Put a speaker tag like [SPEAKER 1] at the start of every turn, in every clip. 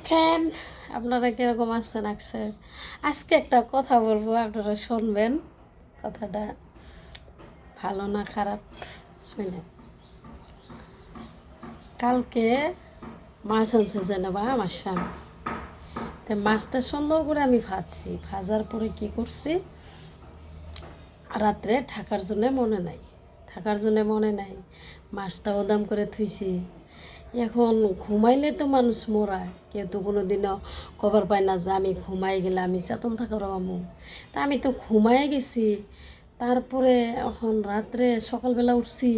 [SPEAKER 1] Fan আপনারা কীরকম আছেন আজকে একটা কথা বলবো, আপনারা শুনবেন। কথাটা ভালো না খারাপ শুনে। কালকে মাছ আনছে যেনবা আমার স্বামী, তো মাছটা সুন্দর করে আমি ভাজার পরে কি করছি, রাত্রে থাকার জন্য মনে নাই মাছটা ওদাম করে থুইছি। এখন ঘুমাইলে তো মানুষ মরায়, কেউ তো কোনো দিনও খবর পায় না যে আমি ঘুমাই গেলে আমি চেতন থাকার আমু। তা আমি তো ঘুমাই গেছি। তারপরে এখন রাত্রে সকালবেলা উঠছি,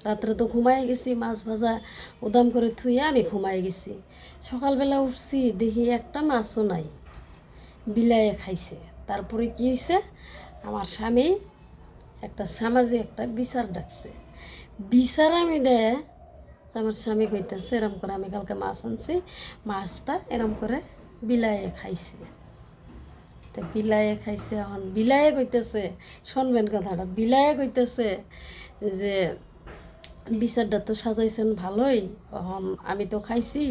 [SPEAKER 1] রাত্রে তো ঘুমাই গেছি, মাছ ভাজা উদাম করে থুইয়ে আমি ঘুমাই গেছি। সকালবেলা উঠছি, দেখি একটা মাছও নাই, বিলাইয়ে খাইছে। তারপরে কি হয়েছে, আমার স্বামী একটা সামাজিক একটা বিচার ডাকছে। বিচার আমি দেয়, আমার স্বামী কইতেছে এরম করে আমি কালকে মাছ আনছি, মাছটা এরম করে বিলাইয়ে খাইছে। তো বিলাইয়ে খাইছে, এখন বিলাইয়ে কইতেছে, শুনবেন কথাটা, বিলাইয়ে কইতেছে যে বিচারটা তো সাজাইছেন ভালোই, এখন আমি তো খাইছি,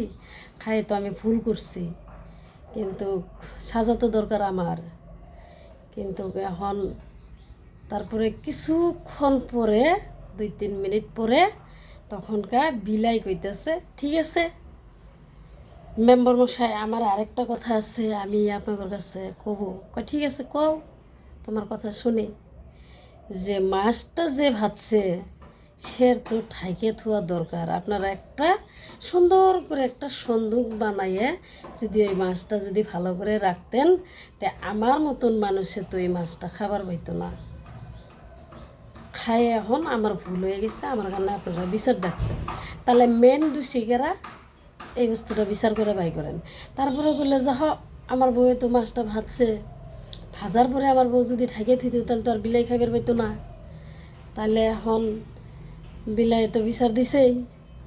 [SPEAKER 1] খাই তো আমি ভুল করছি, কিন্তু সাজা তো দরকার আমার। কিন্তু এখন তারপরে কিছুক্ষণ পরে 2-3 মিনিট পরে তখনকার বিলাই কইতেছে, ঠিক আছে মেম্বার মশাই, আমার আরেকটা কথা আছে, আমি আপনাদের কাছে কব। ঠিক আছে কও, তোমার কথা শুনি। যে মাছটা যে ভাজছে সে তো ঠাইকে থোয়া দরকার। আপনারা একটা সুন্দর করে একটা সন্দুক বানাইয়ে যদি ওই মাছটা যদি ভালো করে রাখতেন, তে আমার মতন মানুষে তো এই মাছটা খাবার পাইতো না। খাই এখন আমার ভুল হয়ে গেছে, আমার কারণে আপনারা বিচার ডাকছেন। তাহলে মেন দোষীকেরা এই বস্তুটা বিচার করে বাই করেন। তারপরে বললে যে আমার বউয়ে তো মাছটা ভাজার পরে আমার বউ যদি ঠাইকে থুইত তাহলে তো আর বিলাই খাইবার পাইতো না। তাহলে এখন বিলাই তো বিচার দিছেই,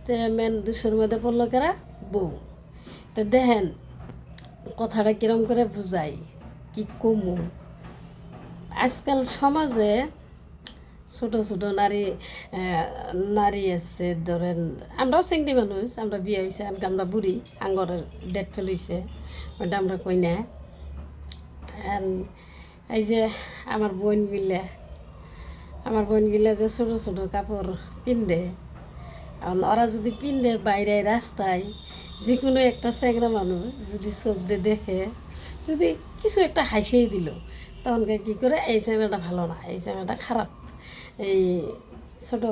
[SPEAKER 1] তে মেন দোষের মধ্যে পড়লো কেরা, বউ। তো দেখেন কথাটা কিরম করে বুঝাই, কি কমু। আজকাল সমাজে ছোটো ছোটো নারী আছে, ধরেন আমরাও চিংড়ি মানুষ, আমরা বিয়ে হয়েছে, আমরা বুড়ি, আঙ্গরের ডেট ফেল হয়েছে, ওইটা আমরা কই না। এই যে আমার বোনগুলা যে ছোটো ছোটো কাপড় পিন্ধে, ওরা যদি পিন্ধে বাইরে রাস্তায়, যে কোনো একটা চ্যাংরা মানুষ যদি চোখ দিয়ে দেখে, যদি কিছু একটা হাসিয়ে দিল, তখনকে কী করে, এই চ্যাংরাটা ভালো না, এই চ্যাংরাটা খারাপ, এই ছোটো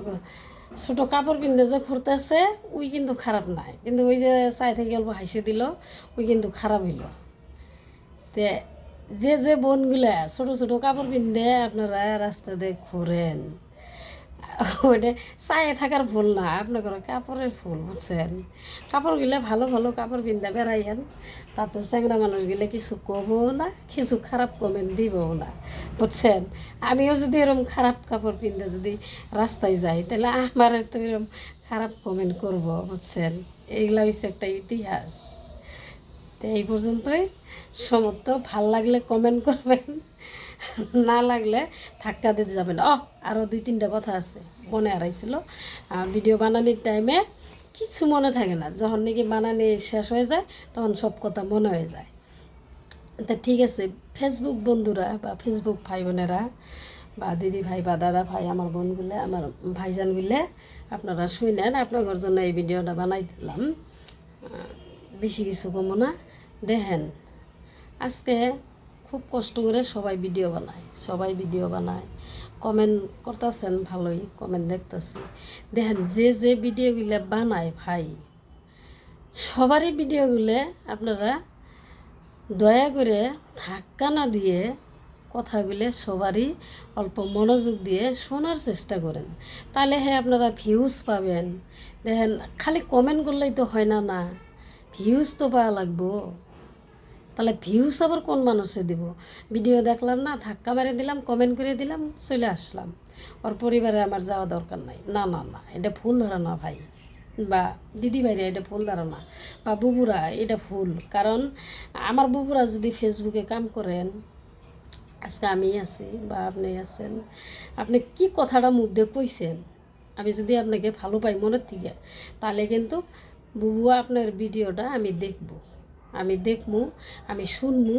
[SPEAKER 1] ছোটো কাপড় পিন্ধে যে ঘুরতেছে ওই কিন্তু খারাপ নাই, কিন্তু ওই যে চাই থেকে অল্প হাসি দিল ওই কিন্তু খারাপ হইল। তে যে বোনগুলা ছোটো ছোটো কাপড় পিন্ধে আপনারা রাস্তা দিয়ে ঘুরেন, ওইটা চায়ে থাকার ভুল না, আপনার কাপড়ের ভুল, বুঝছেন। কাপড়গুলো ভালো ভালো কাপড় পিন্ধে বেড়াইয়েন, তাতে চ্যাংরা মানুষগুলো কিছু কবও না, কিছু খারাপ কমেন্ট দিবও না, বুঝছেন। আমিও যদি এরকম খারাপ কাপড় পিন্ধে যদি রাস্তায় যাই, তাহলে আমার তো এরকম খারাপ কমেন্ট করব, বুঝছেন। এইগুলা হচ্ছে একটা ইতিহাস। তো এই পর্যন্তই সমস্ত, ভাল লাগলে কমেন্ট করবেন, না লাগলে ধাক্কা দিতে যাবেন। আরও 2-3টা কথা আছে মনে হারাইছিল। ভিডিও বানানোর টাইমে কিছু মনে থাকে না, যখন নাকি বানানি শেষ হয়ে যায় তখন সব কথা মনে হয়ে যায়। তা ঠিক আছে, ফেসবুক বন্ধুরা বা ফেসবুক ভাই বোনেরা বা দিদি ভাই বা দাদা ভাই, আমার বোনগুলো, আমার ভাইজানগুলো, আপনারা শুনেন, আপনাদের জন্য এই ভিডিওটা বানাই দিলাম। বেশি কিছু কমো না। দেখেন আজকে খুব কষ্ট করে সবাই ভিডিও বানায়, কমেন্ট করতেছেন, ভালোই কমেন্ট দেখতেছি। দেখেন যে ভিডিওগুলো বানায় ভাই, সবারই ভিডিওগুলো আপনারা দয়া করে ধাক্কা না দিয়ে কথাগুলো সবারই অল্প মনোযোগ দিয়ে শোনার চেষ্টা করেন, তাহলে হ্যাঁ আপনারা ভিউজ পাবেন। দেখেন খালি কমেন্ট করলেই তো হয় না, ভিউজ তো পাওয়া লাগবো। তাহলে ভিউজ আবার কোন মানুষে দিব? ভিডিও দেখলাম না, ধাক্কা মেরে দিলাম, কমেন্ট করে দিলাম, চলে আসলাম, ওর পরিবারে আমার যাওয়া দরকার নাই। না না না, এটা ভুল ধারণা ভাই বা দিদি ভাইরা, এটা ভুল ধারণা, বা বুবুরা এটা ভুল। কারণ আমার বুবুরা যদি ফেসবুকে কাম করেন, আজকে আমি আছি বা আপনি আছেন, আপনি কি কথাটা মুখ দিয়ে কইছেন, আমি যদি আপনাকে ভালো পাই মনের থেকে, তাহলে কিন্তু বুবুয়া আপনার ভিডিওটা আমি দেখব, আমি দেখমু, আমি শুনমু,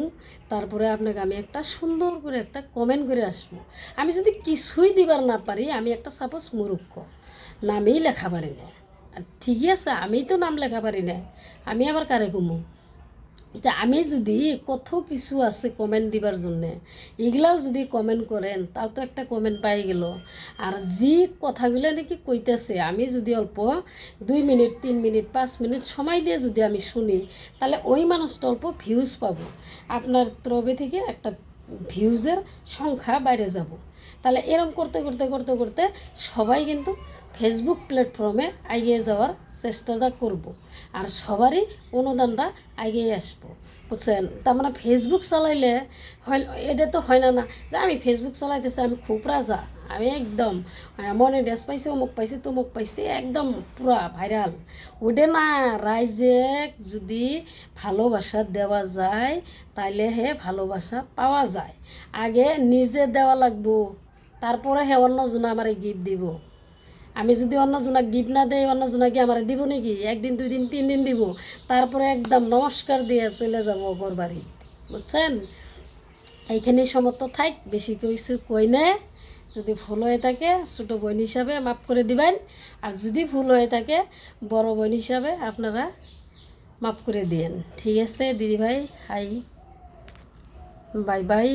[SPEAKER 1] তারপরে আপনাকে আমি একটা সুন্দর করে একটা কমেন্ট করে আসবো। আমি যদি কিছুই দিবার না পারি, আমি একটা সাপোজ মূর্খ, নামেই লেখা পারি না, আর ঠিকই আছে, আমি তো নাম লেখা পারি না, আমি আবার কারে কমু? এটা আমি যদি কত কিছু আছে কমেন্ট দিবার জন্যে, এগুলাও যদি কমেন্ট করেন, তাও তো একটা কমেন্ট পাই গেল। আর যে কথাগুলো নাকি কইতেছে, আমি যদি অল্প 2 মিনিট 3 মিনিট 5 মিনিট সময় দিয়ে যদি আমি শুনি, তাহলে ওই মানুষটা অল্প ভিউজ পাবো, আপনার তরফে থেকে একটা ভিউজের সংখ্যা বাইরে যাব। তাহলে এরম করতে করতে করতে করতে সবাই কিন্তু ফেসবুক প্ল্যাটফর্মে এগিয়ে যাওয়ার চেষ্টাটা করব। আর সবারই অনুদানটা এগিয়ে আসবো, বুঝছেন? তার মানে ফেসবুক চালাইলে হয়, এটা তো হয় না যে আমি ফেসবুক চালাইতেছি, আমি খুব রাজা, আমি একদম মনে ড্রেস পাইছি, অমুক পাইছি, তমুক পাইছি, একদম পুরা ভাইরাল। ওটা না, রাইজে যদি ভালোবাসা দেওয়া যায়, তাইলে হে ভালোবাসা পাওয়া যায়। আগে নিজে দেওয়া লাগবো, তারপরে হে অন্যজন আমারে গিফট দিব। আমি যদি অন্যজনা গিফট না দেই, অন্যজনা কি আমার দিব নাকি? 1 দিন 2 দিন 3 দিন দিব, তারপরে একদম নমস্কার দিয়ে চলে যাবো ওপর বাড়ি, বুঝছেন? এইখানেই সমর্থ থাক, বেশি কিছু কই না। যদি ভুল হয়ে থাকে ছোটো বোন হিসাবে মাফ করে দিবেন, আর যদি ভুল হয়ে থাকে বড় বোন হিসাবে আপনারা মাফ করে দিয়েন। ঠিক আছে দিদিভাই, হাই, বাই বাই।